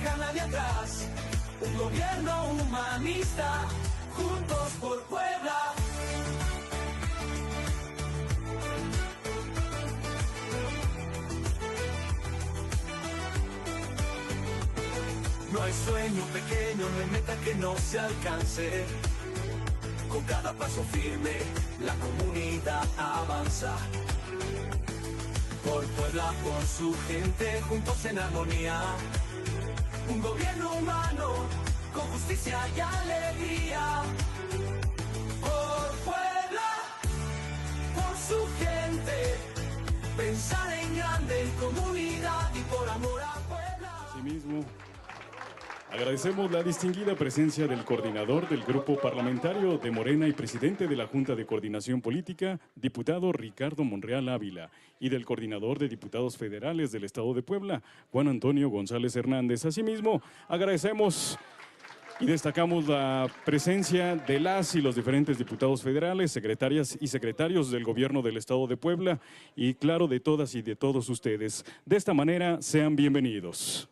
deja a nadie atrás. Un gobierno humanista, juntos por Puebla. No hay sueño pequeño, no hay meta que no se alcance. Con cada paso firme, la comunidad avanza. Por Puebla, por su gente, juntos en armonía. Un gobierno humano, con justicia y alegría. Por Puebla, por su gente, pensar en grande, en comunidad y por amor a Puebla. Asimismo, agradecemos la distinguida presencia del coordinador del Grupo Parlamentario de Morena y presidente de la Junta de Coordinación Política, diputado Ricardo Monreal Ávila, y del coordinador de diputados federales del Estado de Puebla, Juan Antonio González Hernández. Asimismo, agradecemos y destacamos la presencia de las y los diferentes diputados federales, secretarias y secretarios del Gobierno del Estado de Puebla y, claro, de todas y de todos ustedes. De esta manera, sean bienvenidos.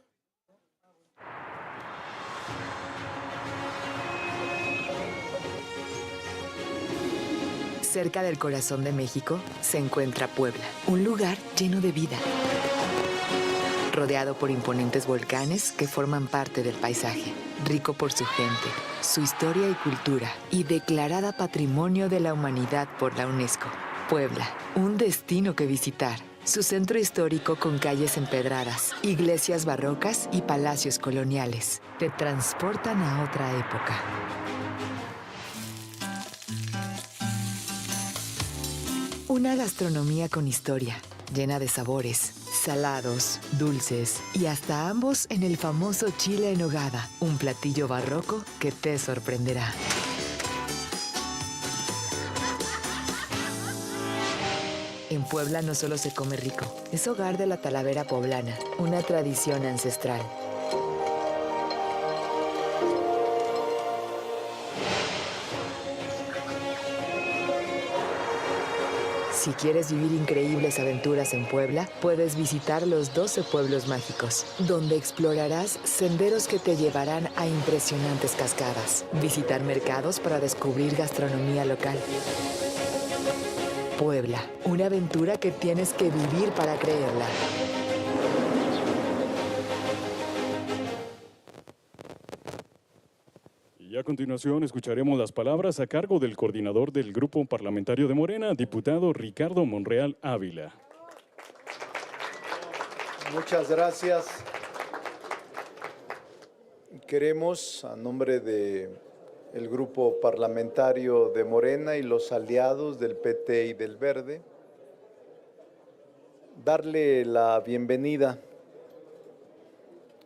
Cerca del corazón de México se encuentra Puebla, un lugar lleno de vida, rodeado por imponentes volcanes que forman parte del paisaje, rico por su gente, su historia y cultura, y declarada Patrimonio de la Humanidad por la UNESCO. Puebla, un destino que visitar. Su centro histórico con calles empedradas, iglesias barrocas y palacios coloniales te transportan a otra época. Una gastronomía con historia, llena de sabores, salados, dulces y hasta ambos en el famoso chile en nogada, un platillo barroco que te sorprenderá. En Puebla no solo se come rico, es hogar de la talavera poblana, una tradición ancestral. Si quieres vivir increíbles aventuras en Puebla, puedes visitar los 12 pueblos mágicos, donde explorarás senderos que te llevarán a impresionantes cascadas, visitar mercados para descubrir gastronomía local. Puebla, una aventura que tienes que vivir para creerla. Y a continuación escucharemos las palabras a cargo del coordinador del Grupo Parlamentario de Morena, diputado Ricardo Monreal Ávila. Muchas gracias. Queremos, a nombre del Grupo Parlamentario de Morena y los aliados del PT y del Verde, darle la bienvenida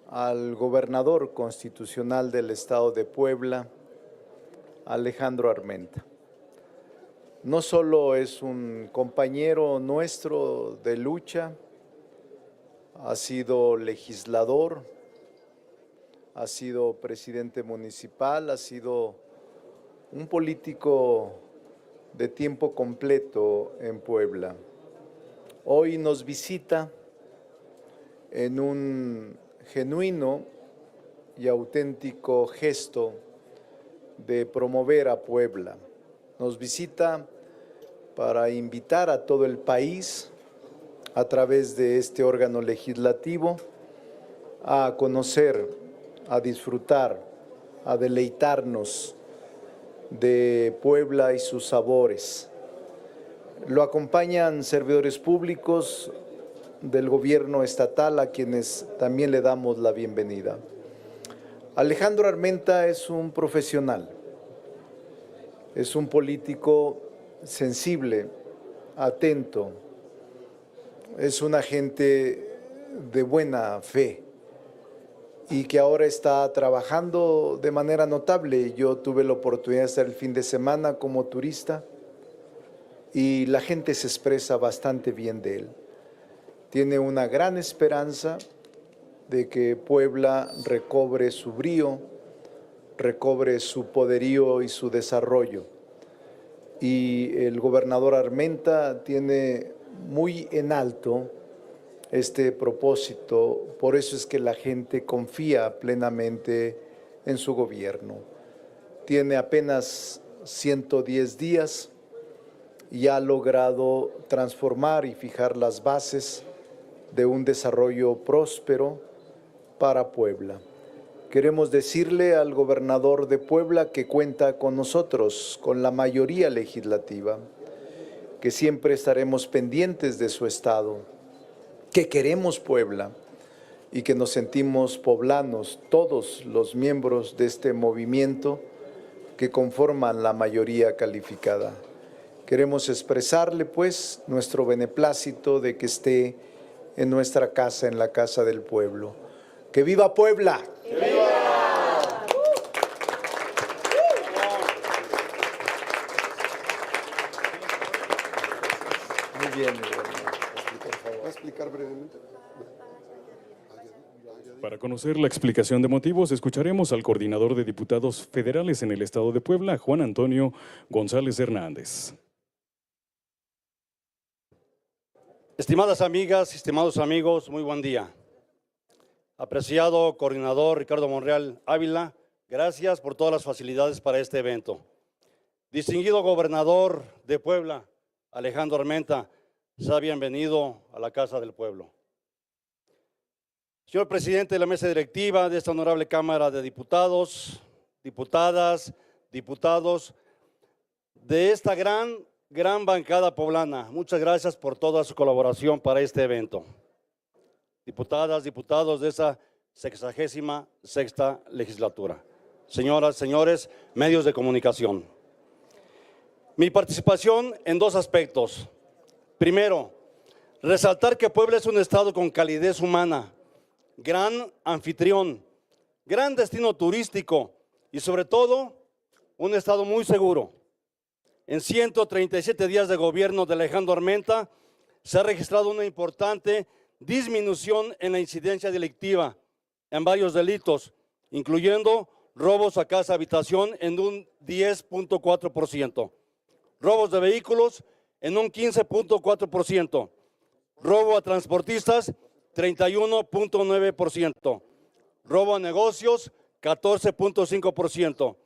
al gobernador constitucional del Estado de Puebla, Alejandro Armenta. No solo es un compañero nuestro de lucha, ha sido legislador, ha sido presidente municipal, ha sido un político de tiempo completo en Puebla. Hoy nos visita en un genuino y auténtico gesto de promover a Puebla. Nos visita para invitar a todo el país, a través de este órgano legislativo, a conocer, a disfrutar, a deleitarnos de Puebla y sus sabores. Lo acompañan servidores públicos del gobierno estatal, a quienes también le damos la bienvenida. Alejandro Armenta es un profesional, es un político sensible, atento, es una gente de buena fe y que ahora está trabajando de manera notable. Yo tuve la oportunidad de estar el fin de semana como turista y la gente se expresa bastante bien de él. Tiene una gran esperanza de que Puebla recobre su brío, recobre su poderío y su desarrollo. Y el gobernador Armenta tiene muy en alto este propósito. Por eso es que la gente confía plenamente en su gobierno. Tiene apenas 110 días y ha logrado transformar y fijar las bases de un desarrollo próspero para Puebla. Queremos decirle al gobernador de Puebla que cuenta con nosotros, con la mayoría legislativa, que siempre estaremos pendientes de su estado, que queremos Puebla y que nos sentimos poblanos, todos los miembros de este movimiento que conforman la mayoría calificada. Queremos expresarle, pues, nuestro beneplácito de que esté en nuestra casa, en la casa del pueblo. ¡Que viva Puebla! ¡Que viva! Muy bien, ¿va a explicar brevemente? Para conocer la explicación de motivos, escucharemos al coordinador de diputados federales en el estado de Puebla, Juan Antonio González Hernández. Estimadas amigas, estimados amigos, muy buen día. Apreciado coordinador Ricardo Monreal Ávila, gracias por todas las facilidades para este evento. Distinguido gobernador de Puebla, Alejandro Armenta, sea bienvenido a la Casa del Pueblo. Señor presidente de la mesa directiva de esta honorable Cámara de Diputados, diputadas, diputados de esta gran bancada poblana, muchas gracias por toda su colaboración para este evento. Diputadas, diputados de esa 66ª legislatura, señoras, señores, medios de comunicación. Mi participación en dos aspectos. Primero, resaltar que Puebla es un estado con calidez humana, gran anfitrión, gran destino turístico y sobre todo un estado muy seguro. En 137 días de gobierno de Alejandro Armenta se ha registrado una importante disminución en la incidencia delictiva en varios delitos, incluyendo robos a casa habitación en un 10.4%, robos de vehículos en un 15.4%, robo a transportistas 31.9%, robo a negocios 14.5%,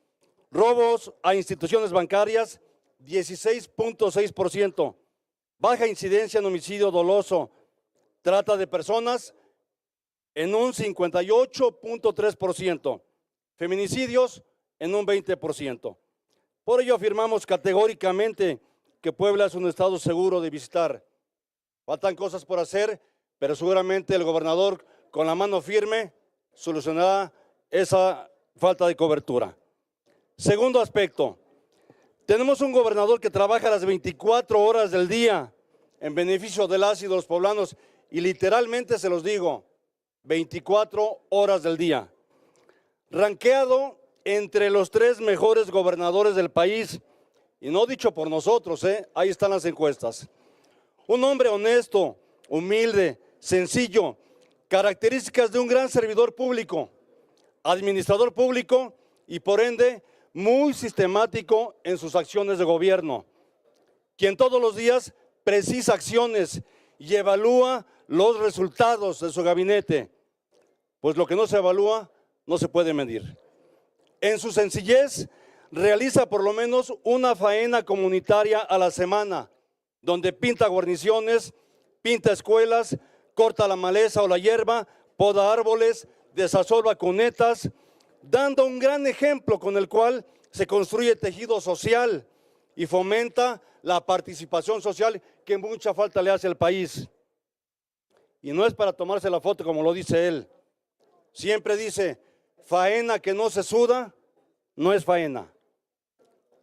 robos a instituciones bancarias 16.6%, baja incidencia en homicidio doloso, trata de personas en un 58.3%, feminicidios en un 20%. Por ello afirmamos categóricamente que Puebla es un estado seguro de visitar. Faltan cosas por hacer, pero seguramente el gobernador con la mano firme solucionará esa falta de cobertura. Segundo aspecto, tenemos un gobernador que trabaja las 24 horas del día en beneficio de las y de los poblanos y literalmente se los digo, 24 horas del día. Ranqueado entre los 3 mejores gobernadores del país, y no dicho por nosotros, ahí están las encuestas. Un hombre honesto, humilde, sencillo, características de un gran servidor público, administrador público y por ende muy sistemático en sus acciones de gobierno, quien todos los días precisa acciones y evalúa los resultados de su gabinete, pues lo que no se evalúa no se puede medir. En su sencillez, realiza por lo menos una faena comunitaria a la semana, donde pinta guarniciones, pinta escuelas, corta la maleza o la hierba, poda árboles, desasolva cunetas, dando un gran ejemplo con el cual se construye tejido social y fomenta la participación social que mucha falta le hace al país. Y no es para tomarse la foto como lo dice él. Siempre dice, faena que no se suda, no es faena.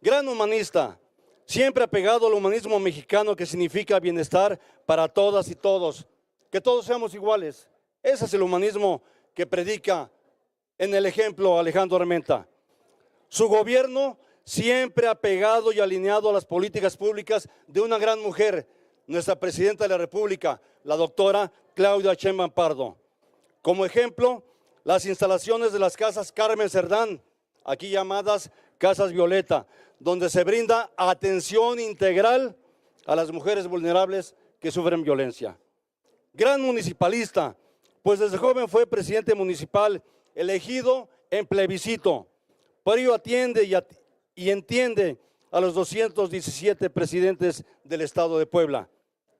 Gran humanista, siempre apegado al humanismo mexicano que significa bienestar para todas y todos, que todos seamos iguales. Ese es el humanismo que predica en el ejemplo Alejandro Armenta. Su gobierno siempre apegado y alineado a las políticas públicas de una gran mujer, nuestra presidenta de la República, la doctora Claudia Sheinbaum Pardo. Como ejemplo, las instalaciones de las casas Carmen Cerdán, aquí llamadas Casas Violeta, donde se brinda atención integral a las mujeres vulnerables que sufren violencia. gran municipalista, pues desde joven fue presidente municipal elegido en plebiscito. Por ello atiende y entiende a los 217 presidentes del Estado de Puebla,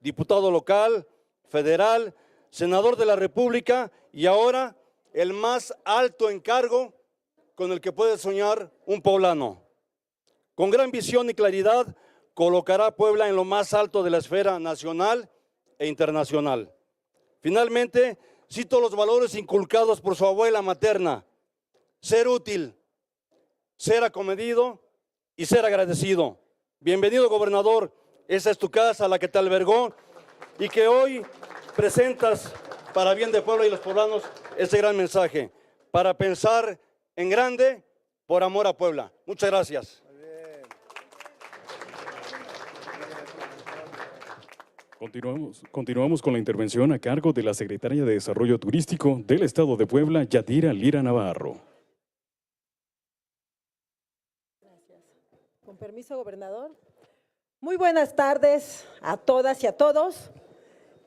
diputado local, federal, senador de la República y ahora el más alto encargo con el que puede soñar un poblano. Con gran visión y claridad colocará a Puebla en lo más alto de la esfera nacional e internacional. Finalmente, cito los valores inculcados por su abuela materna: ser útil, ser acomedido y ser agradecido. Bienvenido, gobernador. Esa es tu casa, la que te albergó y que hoy presentas para bien de Puebla y los poblanos este gran mensaje, para pensar en grande por amor a Puebla. Muchas gracias. Continuamos con la intervención a cargo de la secretaria de Desarrollo Turístico del Estado de Puebla, Yadira Lira Navarro. Gracias. Con permiso, gobernador. Muy buenas tardes a todas y a todos.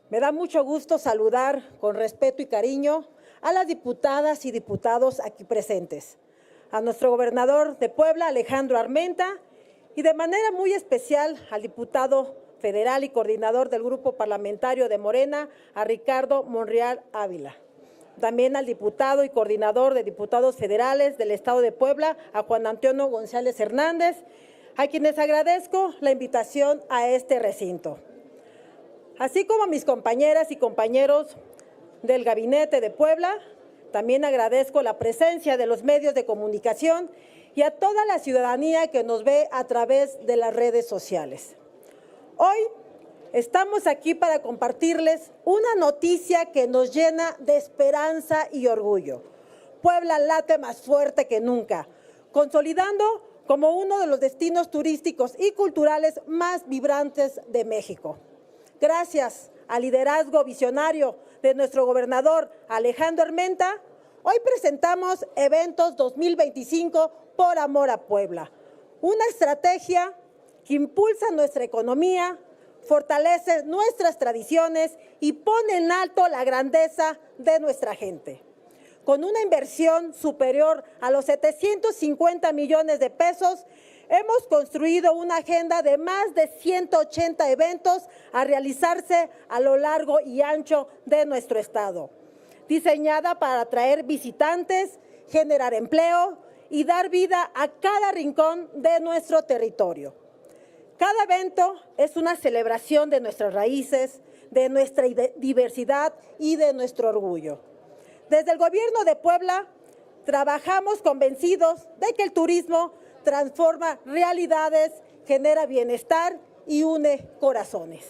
Me da mucho gusto saludar con respeto y cariño a las diputadas y diputados aquí presentes, a nuestro gobernador de Puebla, Alejandro Armenta, y de manera muy especial al diputado federal y coordinador del Grupo Parlamentario de Morena, a Ricardo Monreal Ávila. También al diputado y coordinador de diputados federales del Estado de Puebla, a Juan Antonio González Hernández, a quienes agradezco la invitación a este recinto. Así como a mis compañeras y compañeros del Gabinete de Puebla, también agradezco la presencia de los medios de comunicación y a toda la ciudadanía que nos ve a través de las redes sociales. Hoy estamos aquí para compartirles una noticia que nos llena de esperanza y orgullo. Puebla late más fuerte que nunca, consolidando como uno de los destinos turísticos y culturales más vibrantes de México. Gracias al liderazgo visionario de nuestro gobernador Alejandro Armenta, hoy presentamos Eventos 2025 por Amor a Puebla, una estrategia que impulsa nuestra economía, fortalece nuestras tradiciones y pone en alto la grandeza de nuestra gente. Con una inversión superior a los 750 millones de pesos, hemos construido una agenda de más de 180 eventos a realizarse a lo largo y ancho de nuestro estado, diseñada para atraer visitantes, generar empleo y dar vida a cada rincón de nuestro territorio. Cada evento es una celebración de nuestras raíces, de nuestra diversidad y de nuestro orgullo. Desde el gobierno de Puebla trabajamos convencidos de que el turismo transforma realidades, genera bienestar y une corazones.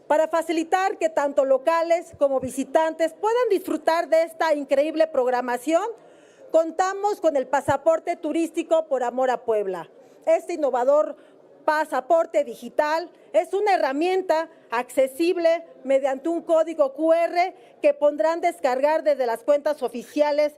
Para facilitar que tanto locales como visitantes puedan disfrutar de esta increíble programación, contamos con el pasaporte turístico por Amor a Puebla. Este innovador pasaporte digital es una herramienta accesible mediante un código QR que podrán descargar desde las cuentas oficiales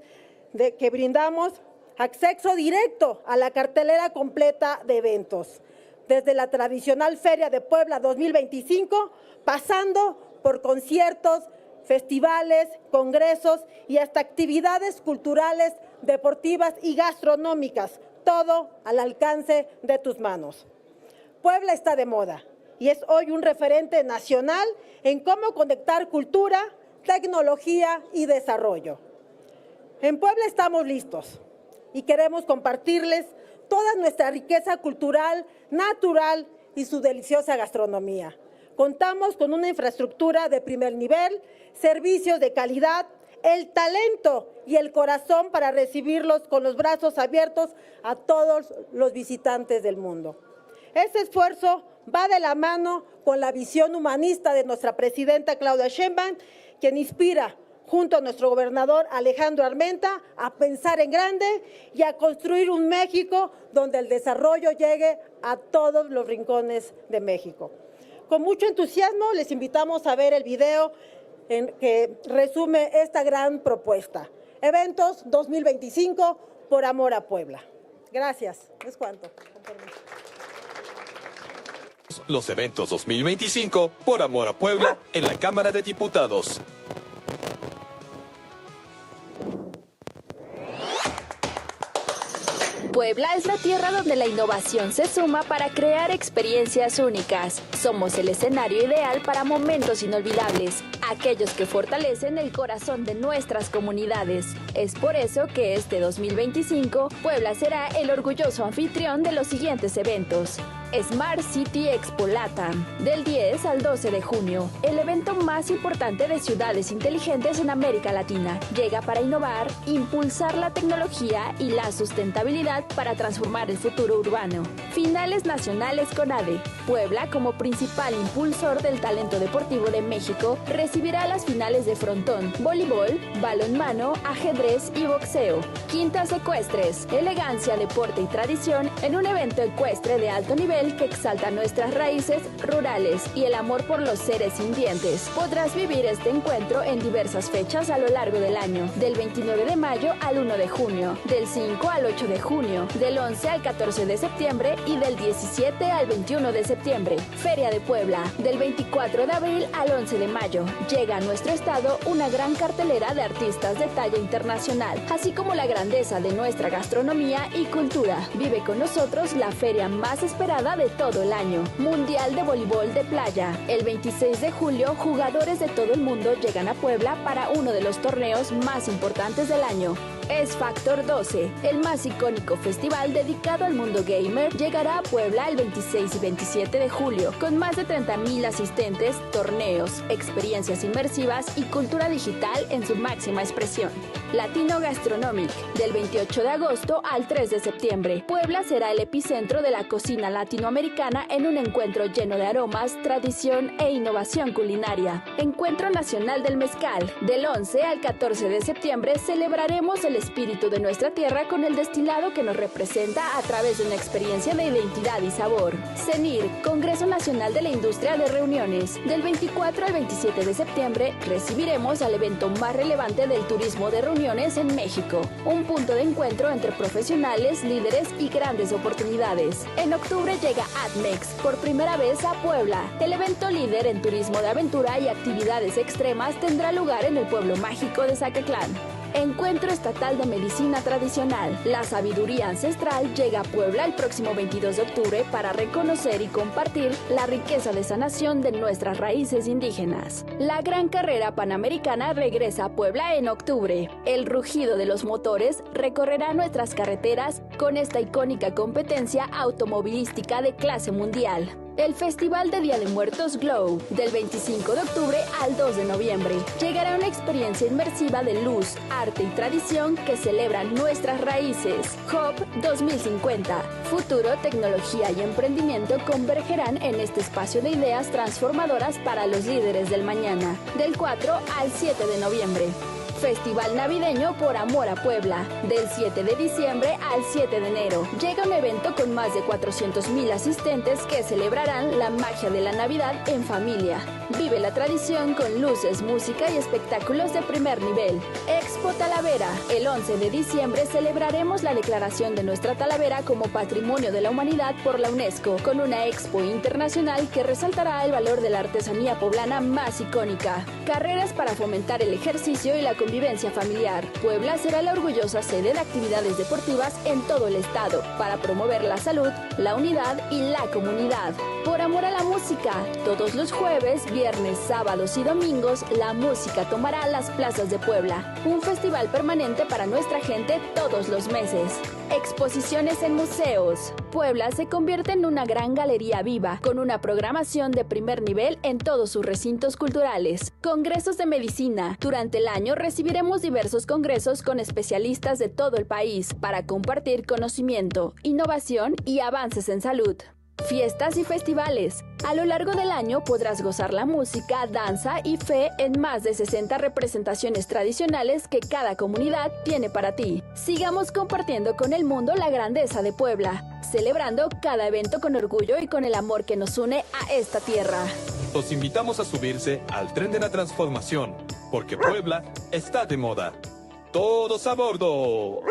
que brindamos, acceso directo a la cartelera completa de eventos, desde la tradicional Feria de Puebla 2025, pasando por conciertos, festivales, congresos y hasta actividades culturales, deportivas y gastronómicas, todo al alcance de tus manos. Puebla está de moda y es hoy un referente nacional en cómo conectar cultura, tecnología y desarrollo. En Puebla estamos listos y queremos compartirles toda nuestra riqueza cultural, natural y su deliciosa gastronomía. Contamos con una infraestructura de primer nivel, servicios de calidad, el talento y el corazón para recibirlos con los brazos abiertos a todos los visitantes del mundo. Este esfuerzo va de la mano con la visión humanista de nuestra presidenta Claudia Sheinbaum, quien inspira junto a nuestro gobernador Alejandro Armenta a pensar en grande y a construir un México donde el desarrollo llegue a todos los rincones de México. Con mucho entusiasmo les invitamos a ver el video que resume esta gran propuesta. Eventos 2025 por Amor a Puebla. Gracias. Es cuanto. los eventos 2025 por Amor a Puebla en la Cámara de Diputados. Puebla es la tierra donde la innovación se suma para crear experiencias únicas. Somos el escenario ideal para momentos inolvidables, aquellos que fortalecen el corazón de nuestras comunidades. Es por eso que este 2025, Puebla será el orgulloso anfitrión de los siguientes eventos. Smart City Expo LATAM, del 10 al 12 de junio, el evento más importante de ciudades inteligentes en América Latina. Llega para innovar, impulsar la tecnología y la sustentabilidad para transformar el futuro urbano. Finales nacionales CONADE. Puebla, como principal impulsor del talento deportivo de México, recibirá las finales de frontón, voleibol, balonmano, ajedrez y boxeo. Quintas ecuestres, elegancia, deporte y tradición en un evento ecuestre de alto nivel que exalta nuestras raíces rurales y el amor por los seres sintientes. Podrás vivir este encuentro en diversas fechas a lo largo del año, del 29 de mayo al 1 de junio, del 5 al 8 de junio, del 11 al 14 de septiembre y del 17 al 21 de septiembre. Feria de Puebla, del 24 de abril al 11 de mayo. Llega a nuestro estado una gran cartelera de artistas de talla internacional, así como la grandeza de nuestra gastronomía y cultura. Vive con nosotros la feria más esperada de todo el año, Mundial de Voleibol de Playa. El 26 de julio, jugadores de todo el mundo llegan a Puebla para uno de los torneos más importantes del año. Es Factor 12, el más icónico festival dedicado al mundo gamer, llegará a Puebla el 26 y 27 de julio, con más de 30,000 asistentes, torneos, experiencias inmersivas y cultura digital en su máxima expresión. Latino Gastronomic, del 28 de agosto al 3 de septiembre. Puebla será el epicentro de la cocina latinoamericana en un encuentro lleno de aromas, tradición e innovación culinaria. Encuentro Nacional del Mezcal, del 11 al 14 de septiembre celebraremos el espíritu de nuestra tierra con el destilado que nos representa a través de una experiencia de identidad y sabor. CENIR, Congreso Nacional de la Industria de Reuniones. Del 24 al 27 de septiembre recibiremos al evento más relevante del turismo de reuniones en México. Un punto de encuentro entre profesionales, líderes y grandes oportunidades. En octubre llega ADMEX por primera vez a Puebla. El evento líder en turismo de aventura y actividades extremas tendrá lugar en el pueblo mágico de Zacatlán. Encuentro Estatal de Medicina Tradicional. La sabiduría ancestral llega a Puebla el próximo 22 de octubre para reconocer y compartir la riqueza de sanación de nuestras raíces indígenas. La Gran Carrera Panamericana regresa a Puebla en octubre. El rugido de los motores recorrerá nuestras carreteras con esta icónica competencia automovilística de clase mundial. El Festival de Día de Muertos Glow, del 25 de octubre al 2 de noviembre. Llegará una experiencia inmersiva de luz, arte y tradición que celebran nuestras raíces. Hub 2050. Futuro, tecnología y emprendimiento convergerán en este espacio de ideas transformadoras para los líderes del mañana. Del 4 al 7 de noviembre. Festival Navideño por Amor a Puebla, del 7 de diciembre al 7 de enero. Llega un evento con más de 400,000 asistentes que celebrarán la magia de la Navidad en familia. Vive la tradición con luces, música y espectáculos de primer nivel. Expo Talavera. El 11 de diciembre celebraremos la declaración de nuestra Talavera como Patrimonio de la Humanidad por la UNESCO, con una expo internacional que resaltará el valor de la artesanía poblana más icónica. Carreras para fomentar el ejercicio y la convivencia familiar. Puebla será la orgullosa sede de actividades deportivas en todo el estado para promover la salud, la unidad y la comunidad. Por amor a la música, todos los jueves, viernes, sábados y domingos, la música tomará las plazas de Puebla. Un festival permanente para nuestra gente todos los meses. Exposiciones en museos. Puebla se convierte en una gran galería viva, con una programación de primer nivel en todos sus recintos culturales. Congresos de medicina. Durante el año recibiremos diversos congresos con especialistas de todo el país para compartir conocimiento, innovación y avances en salud. Fiestas y festivales. A lo largo del año podrás gozar la música, danza y fe en más de 60 representaciones tradicionales que cada comunidad tiene para ti. Sigamos compartiendo con el mundo la grandeza de Puebla, celebrando cada evento con orgullo y con el amor que nos une a esta tierra. Los invitamos a subirse al tren de la transformación, porque Puebla está de moda. ¡Todos a bordo!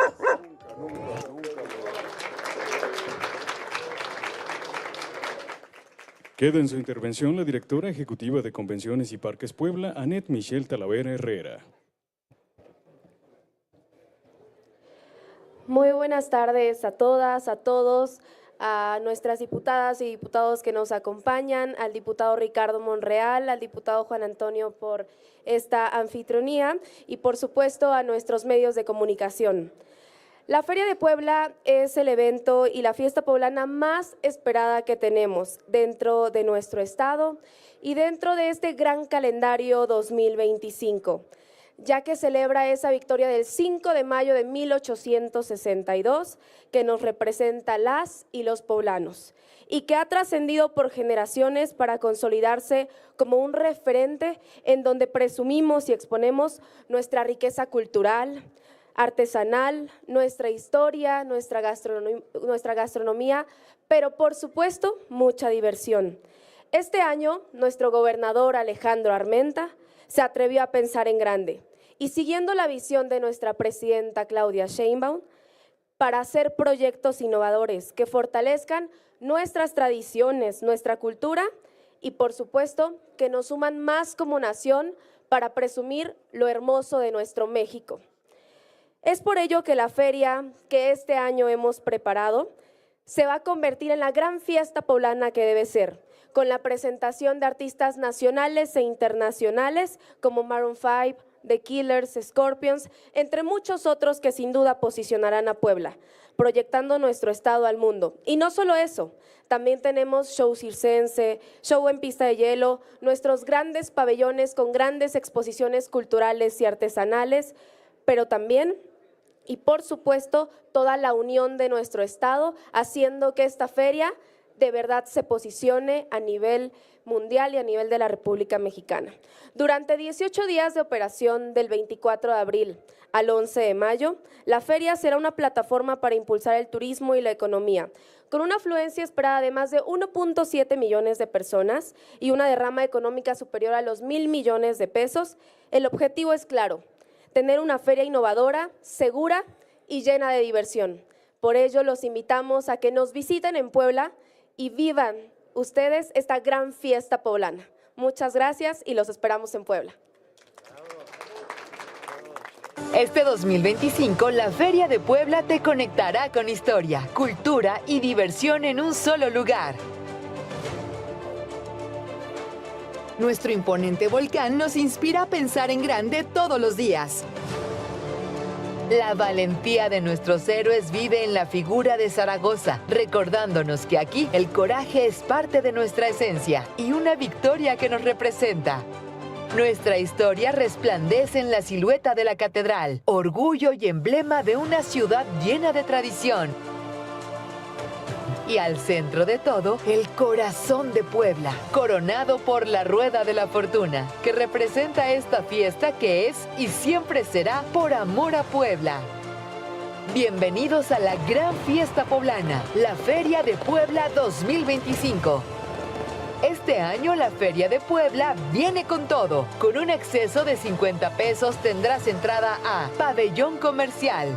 Queda en su intervención la directora ejecutiva de Convenciones y Parques Puebla, Annette Michelle Talavera Herrera. Muy buenas tardes a todas, a todos, a nuestras diputadas y diputados que nos acompañan, al diputado Ricardo Monreal, al diputado Juan Antonio por esta anfitrionía y por supuesto a nuestros medios de comunicación. La Feria de Puebla es el evento y la fiesta poblana más esperada que tenemos dentro de nuestro estado y dentro de este gran calendario 2025, ya que celebra esa victoria del 5 de mayo de 1862 que nos representa las y los poblanos y que ha trascendido por generaciones para consolidarse como un referente en donde presumimos y exponemos nuestra riqueza cultural, artesanal, nuestra historia, nuestra gastronomía, pero por supuesto mucha diversión. Este año nuestro gobernador Alejandro Armenta se atrevió a pensar en grande y siguiendo la visión de nuestra presidenta Claudia Sheinbaum para hacer proyectos innovadores que fortalezcan nuestras tradiciones, nuestra cultura y por supuesto que nos suman más como nación para presumir lo hermoso de nuestro México. Es por ello que la feria que este año hemos preparado se va a convertir en la gran fiesta poblana que debe ser, con la presentación de artistas nacionales e internacionales como Maroon 5, The Killers, Scorpions, entre muchos otros que sin duda posicionarán a Puebla, proyectando nuestro estado al mundo. Y no solo eso, también tenemos show circense, show en pista de hielo, nuestros grandes pabellones con grandes exposiciones culturales y artesanales, pero también y por supuesto toda la unión de nuestro estado, haciendo que esta feria de verdad se posicione a nivel mundial y a nivel de la República Mexicana. Durante 18 días de operación del 24 de abril al 11 de mayo, la feria será una plataforma para impulsar el turismo y la economía, con una afluencia esperada de más de 1.7 millones de personas y una derrama económica superior a los 1,000 millones de pesos. El objetivo es claro: tener una feria innovadora, segura y llena de diversión. Por ello, los invitamos a que nos visiten en Puebla y vivan ustedes esta gran fiesta poblana. Muchas gracias y los esperamos en Puebla. Este 2025, la Feria de Puebla te conectará con historia, cultura y diversión en un solo lugar. Nuestro imponente volcán nos inspira a pensar en grande todos los días. La valentía de nuestros héroes vive en la figura de Zaragoza, recordándonos que aquí el coraje es parte de nuestra esencia y una victoria que nos representa. Nuestra historia resplandece en la silueta de la catedral, orgullo y emblema de una ciudad llena de tradición. Y al centro de todo, el corazón de Puebla, coronado por la Rueda de la Fortuna, que representa esta fiesta que es y siempre será por amor a Puebla. Bienvenidos a la gran fiesta poblana, la Feria de Puebla 2025. Este año la Feria de Puebla viene con todo. Con un acceso de 50 pesos tendrás entrada a Pabellón Comercial,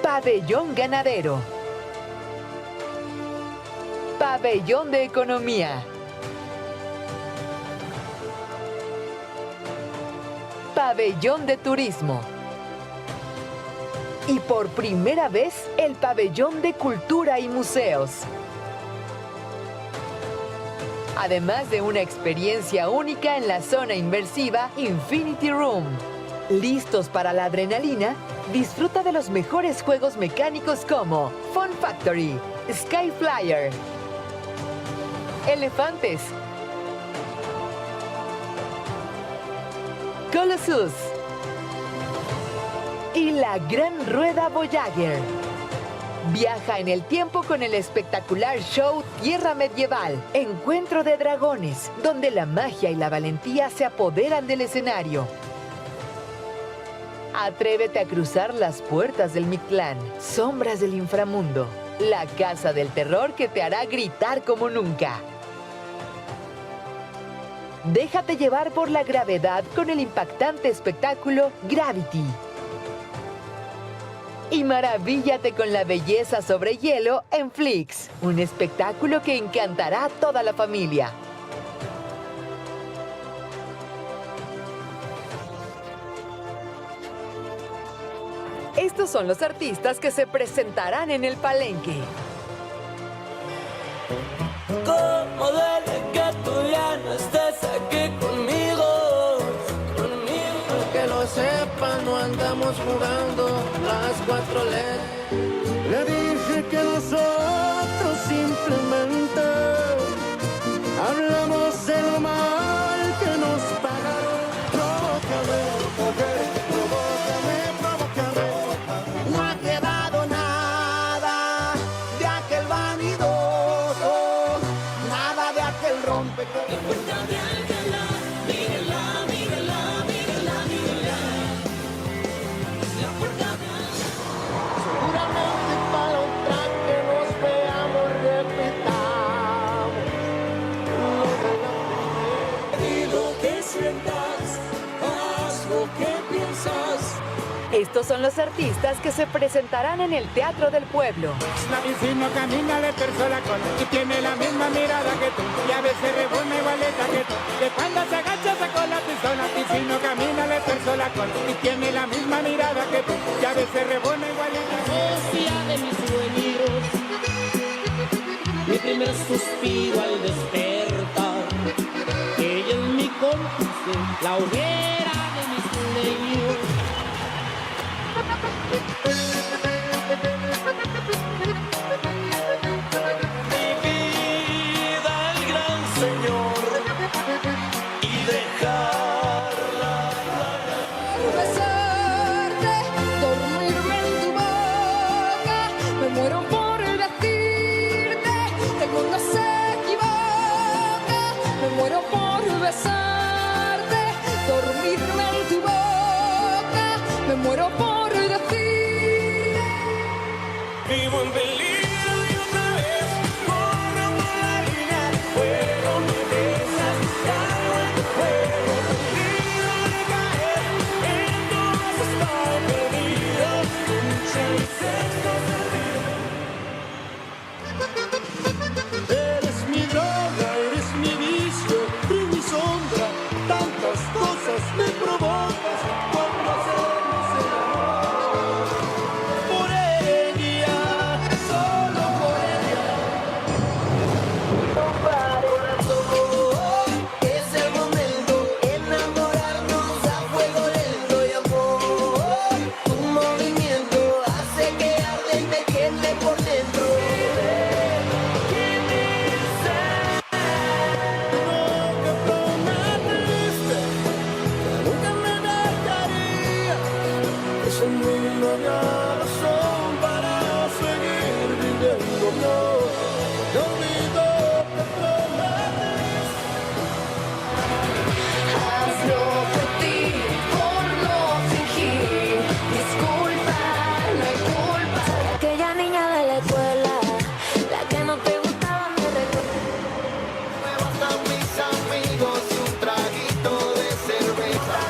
Pabellón Ganadero, Pabellón de Economía, Pabellón de Turismo y por primera vez el Pabellón de Cultura y Museos. Además de una experiencia única en la zona inmersiva Infinity Room. ¿Listos para la adrenalina? Disfruta de los mejores juegos mecánicos como Fun Factory, Sky Flyer, Elefantes, Colossus y la Gran Rueda Voyager. Viaja en el tiempo con el espectacular show Tierra Medieval, Encuentro de Dragones, donde la magia y la valentía se apoderan del escenario. Atrévete a cruzar las puertas del Mictlán, Sombras del Inframundo, la casa del terror que te hará gritar como nunca. Déjate llevar por la gravedad con el impactante espectáculo Gravity. y maravíllate con la belleza sobre hielo en Flix, un espectáculo que encantará a toda la familia. Estos son los artistas que se presentarán en el Palenque. Cómo duele que tú ya no estés aquí conmigo, conmigo. Que lo sepan, no andamos jugando las 4 letras. Le dije que nosotros simplemente hablamos de lo mal que nos pagaron. Provócame, provócame, provócame. No ha quedado nada de aquel vanidoso, nada de aquel rompecabezas. Seguramente para otra que nos veamos repitamos. Di lo que sientas, haz lo que piensas. Estos son los artistas que se presentarán en el Teatro del Pueblo. La vecino camina de persona con y tiene la misma mirada que tú y a veces rebona igualita que tú. De cuando se agacha sacó la pistola, vecino camina de persona con y tiene la misma mirada que tú y a veces rebona igualita. Hostia de mis sueños, mi primer suspiro al despertar. Ella es mi cómplice, la hoguera de mis sueños. Mi vida al gran Señor y dejarla. Besarte, dormirme en tu boca, me muero por decirte que el mundo se equivoca, me muero por besarte, dormirme en tu boca, me muero por decirte. Vivo en peligro y otra vez corro por la línea de fuego. Me besas, caigo en tu juego. Peligro de caer, en todas estoy perdido. Lucha mi sexto sentido. Eres mi droga, eres mi vicio, tú mi sombra, tantas cosas me provocas cuando hacemos el amor. Por ella, solo por ella. Es el momento, enamorarnos a fuego lento y amor. Tu movimiento hace que arde me quede por dentro. Que prometiste que nunca me dejarías. Es en mí no había razón para seguir viviendo. No, te olvido que prometiste. Hazlo por ti, por no fingir. Disculpa, no hay culpa. Aquella niña de la escuela, la que no te gustaba, me recuerda. Me bastan mis amigos y un traguito de cerveza.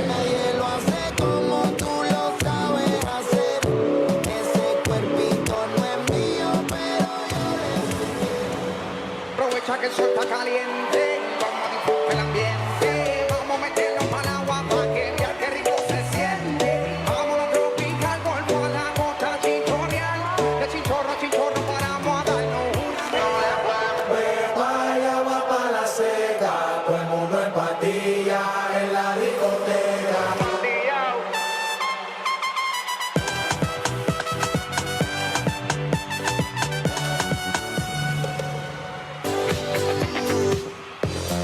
Nadie lo hace como tú lo sabes hacer. Ese cuerpito no es mío, pero yo le aprovecha que el sol está caliente, vamos a disfrutar el ambiente, vamos a meternos para el agua para que vean qué rico se siente. Vamos a tropical, golfo a la costa chinchorreal, de chinchorro a chinchorro paramos a darnos una. Vaya, va para la seca, todo el mundo en patilla en la discoteca.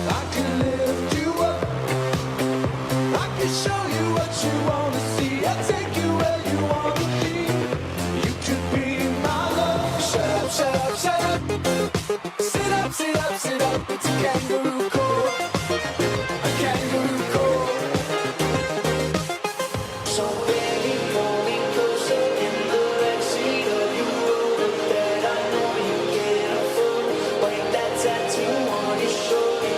I can lift you up, I can show you what you wanna see. I'll take you where you wanna be. You could be my love. Shut up, shut up, shut up. Sit up, sit up, sit up. It's a kangaroo court, a kangaroo court. So baby, pull me closer in the backseat of your Rover that I know you can't afford. Wipe that tattoo on your shoulder.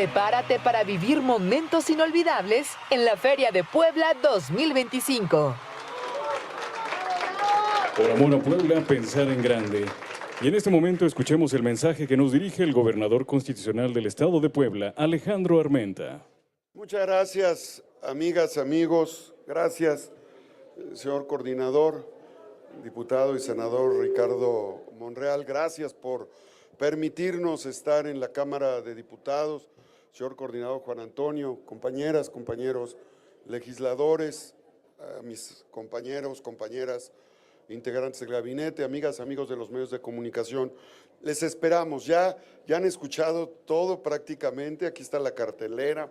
Prepárate para vivir momentos inolvidables en la Feria de Puebla 2025. Por amor a Puebla, pensar en grande. Y en este momento escuchemos el mensaje que nos dirige el gobernador constitucional del Estado de Puebla, Alejandro Armenta. Muchas gracias, amigas, amigos. Gracias, señor coordinador, diputado y senador Ricardo Monreal. Gracias por permitirnos estar en la Cámara de Diputados. Señor coordinador Juan Antonio, compañeras, compañeros legisladores, a mis compañeros, compañeras, integrantes del gabinete, amigas, amigos de los medios de comunicación. Les esperamos, ya han escuchado todo prácticamente, aquí está la cartelera,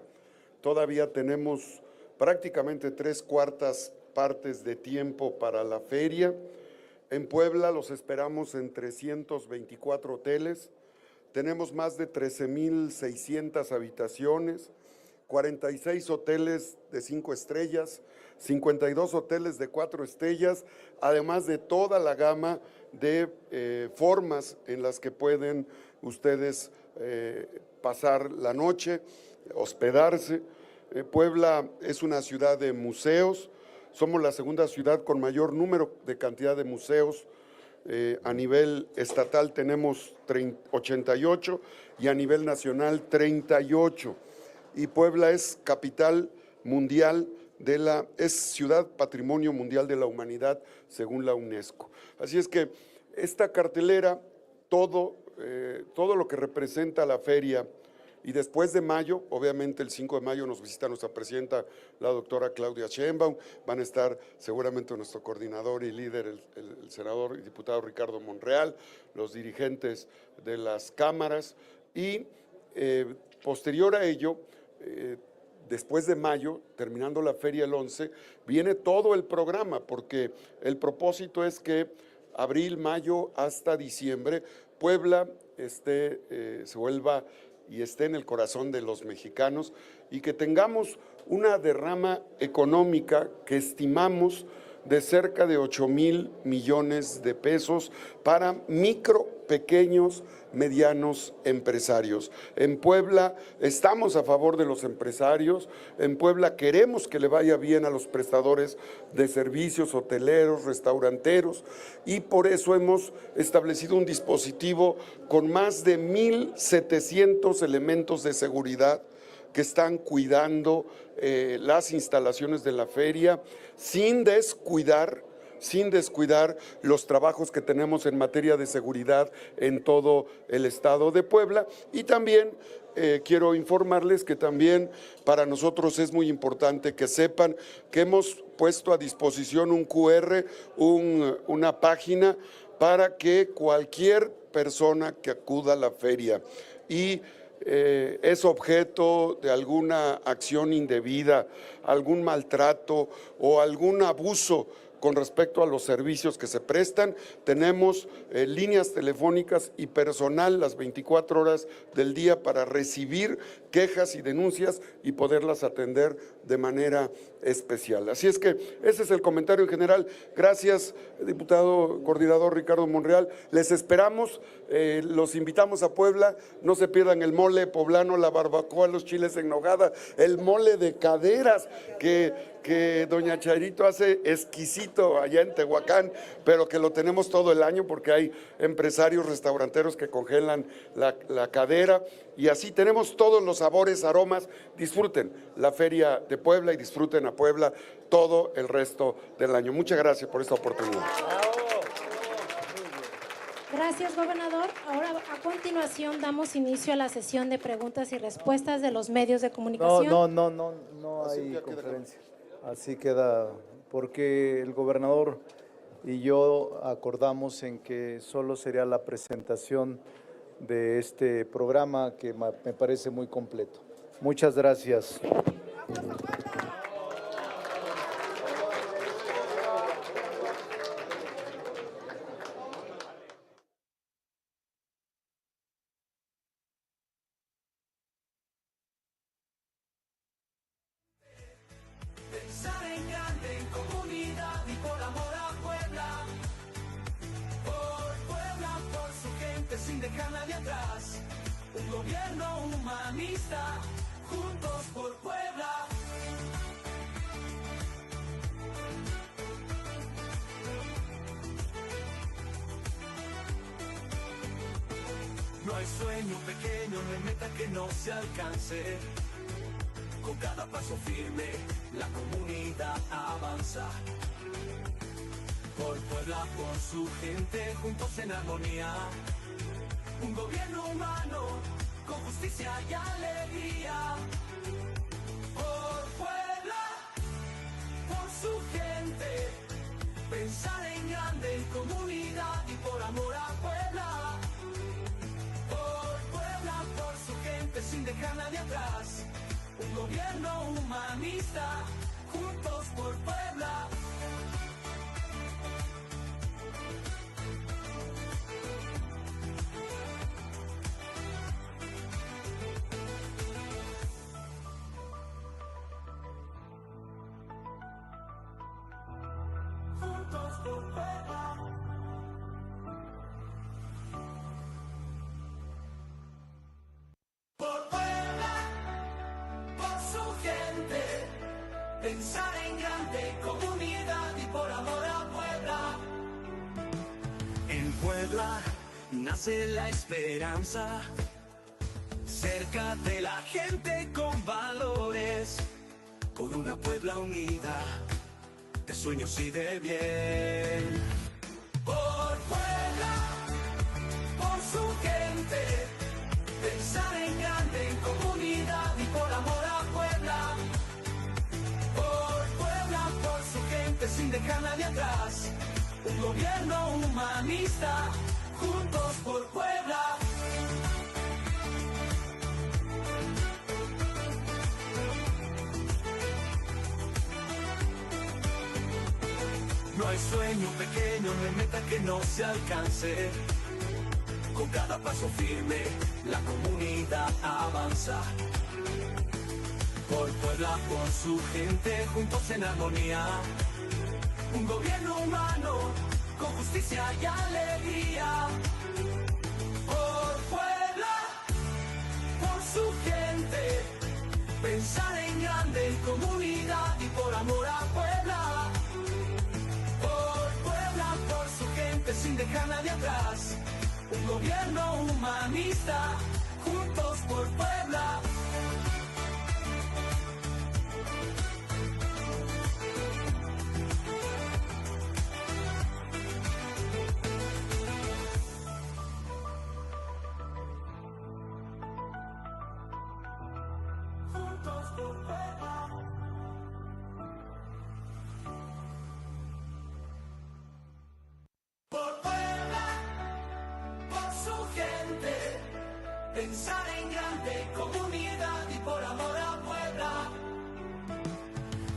todavía tenemos prácticamente 3/4 partes de tiempo para la feria. En Puebla los esperamos en 324 hoteles, tenemos más de 13,600 habitaciones, 46 hoteles de 5 estrellas, 52 hoteles de 4 estrellas, además de toda la gama de formas en las que pueden ustedes pasar la noche, hospedarse. Puebla es una ciudad de museos, somos la segunda ciudad con mayor número de cantidad de museos. A nivel estatal tenemos 88 y a nivel nacional 38. Y Puebla es capital mundial es ciudad patrimonio mundial de la humanidad según la UNESCO. Así es que esta cartelera, todo lo que representa la feria, y después de mayo, obviamente el 5 de mayo nos visita nuestra presidenta, la doctora Claudia Sheinbaum, van a estar seguramente nuestro coordinador y líder, el senador y diputado Ricardo Monreal, los dirigentes de las cámaras, y posterior a ello, después de mayo, terminando la feria el 11, viene todo el programa, porque el propósito es que abril, mayo hasta diciembre, Puebla se vuelva y esté en el corazón de los mexicanos y que tengamos una derrama económica que estimamos de cerca de 8,000 millones de pesos para micro, pequeños, medianos empresarios. En Puebla estamos a favor de los empresarios, en Puebla queremos que le vaya bien a los prestadores de servicios, hoteleros, restauranteros, y por eso hemos establecido un dispositivo con más de 1,700 elementos de seguridad que están cuidando las instalaciones de la feria sin descuidar los trabajos que tenemos en materia de seguridad en todo el estado de Puebla. Y también quiero informarles que también para nosotros es muy importante que sepan que hemos puesto a disposición un QR, una página para que cualquier persona que acuda a la feria y es objeto de alguna acción indebida, algún maltrato o algún abuso con respecto a los servicios que se prestan, tenemos líneas telefónicas y personal las 24 horas del día para recibir quejas y denuncias y poderlas atender de manera especial. Así es que ese es el comentario en general. Gracias, diputado coordinador Ricardo Monreal. Les esperamos, los invitamos a Puebla. No se pierdan el mole poblano, la barbacoa, los chiles en nogada, el mole de caderas que doña Charito hace exquisito allá en Tehuacán, pero que lo tenemos todo el año porque hay empresarios restauranteros que congelan la cadera, y así tenemos todos los sabores, aromas. Disfruten la Feria de Puebla y disfruten a Puebla todo el resto del año. Muchas gracias por esta oportunidad. Gracias, gobernador. Ahora, a continuación, damos inicio a la sesión de preguntas y respuestas de los medios de comunicación. No hay conferencia. Así queda, porque el gobernador y yo acordamos en que solo sería la presentación de este programa, que me parece muy completo. Muchas gracias. Pensar en grande, en comunidad y por amor a Puebla. Por Puebla, por su gente, sin dejar nadie atrás. Un gobierno humanista, juntos por Puebla. No hay sueño pequeño, no hay meta que no se alcance. Con cada paso firme, la comunidad avanza. Por Puebla, por su gente, juntos en armonía. Un gobierno humano, con justicia y alegría. Por Puebla, por su gente, pensar en grande, en comunidad y por amor a Puebla. Por Puebla, por su gente, sin dejar nadie atrás. Un gobierno humanista, juntos por Puebla. Juntos por Puebla. Por Puebla, por su gente, pensar en grande, comunidad y por amor a Puebla. En Puebla nace la esperanza, cerca de la gente con valores, con una Puebla unida, de sueños y de bien. Por Puebla, por su gente, pensar en grande, en comunidad y por amor a Puebla. Por Puebla, por su gente, sin dejar nadie atrás. Un gobierno humanista, juntos por Puebla. No hay sueño pequeño, no hay meta que no se alcance. Con cada paso firme, la comunidad avanza. Por Puebla, por su gente, juntos en armonía. Un gobierno humano, con justicia y alegría. Por Puebla, por su gente, pensar en grande, en comunidad y por amor a Puebla. Por Puebla, por su gente, sin dejar nadie atrás. Un gobierno humanista, juntos por Puebla. Juntos por Puebla. Por Puebla, por su gente, pensar en grande, comunidad y por amor a Puebla.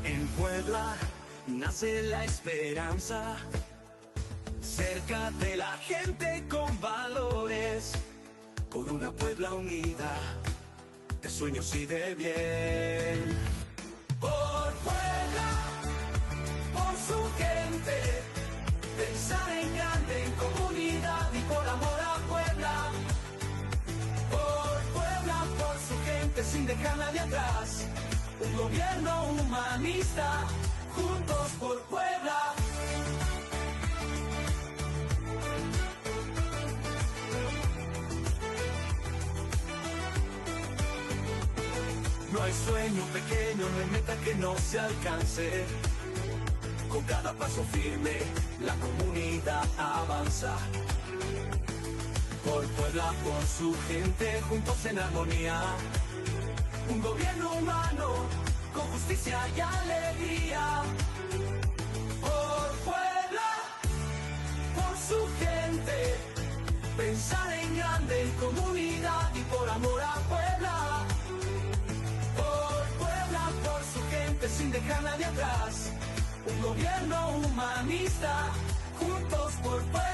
En Puebla nace la esperanza, cerca de la gente con valores, por una Puebla unida, de sueños y de bien. Por Puebla, por su gente, pensar en grande, en comunidad y por amor a Puebla. Por Puebla, por su gente, sin dejar nadie atrás. Un gobierno humanista, juntos por Puebla. No hay sueño pequeño, no hay meta que no se alcance. Con cada paso firme, la comunidad avanza. Por Puebla, por su gente, juntos en armonía. Un gobierno humano, con justicia y alegría. Por Puebla, por su gente, pensar en grande, en comunidad y por amor a Puebla. Por Puebla, por su gente, sin dejar nadie atrás. Un gobierno humanista, juntos por Puebla.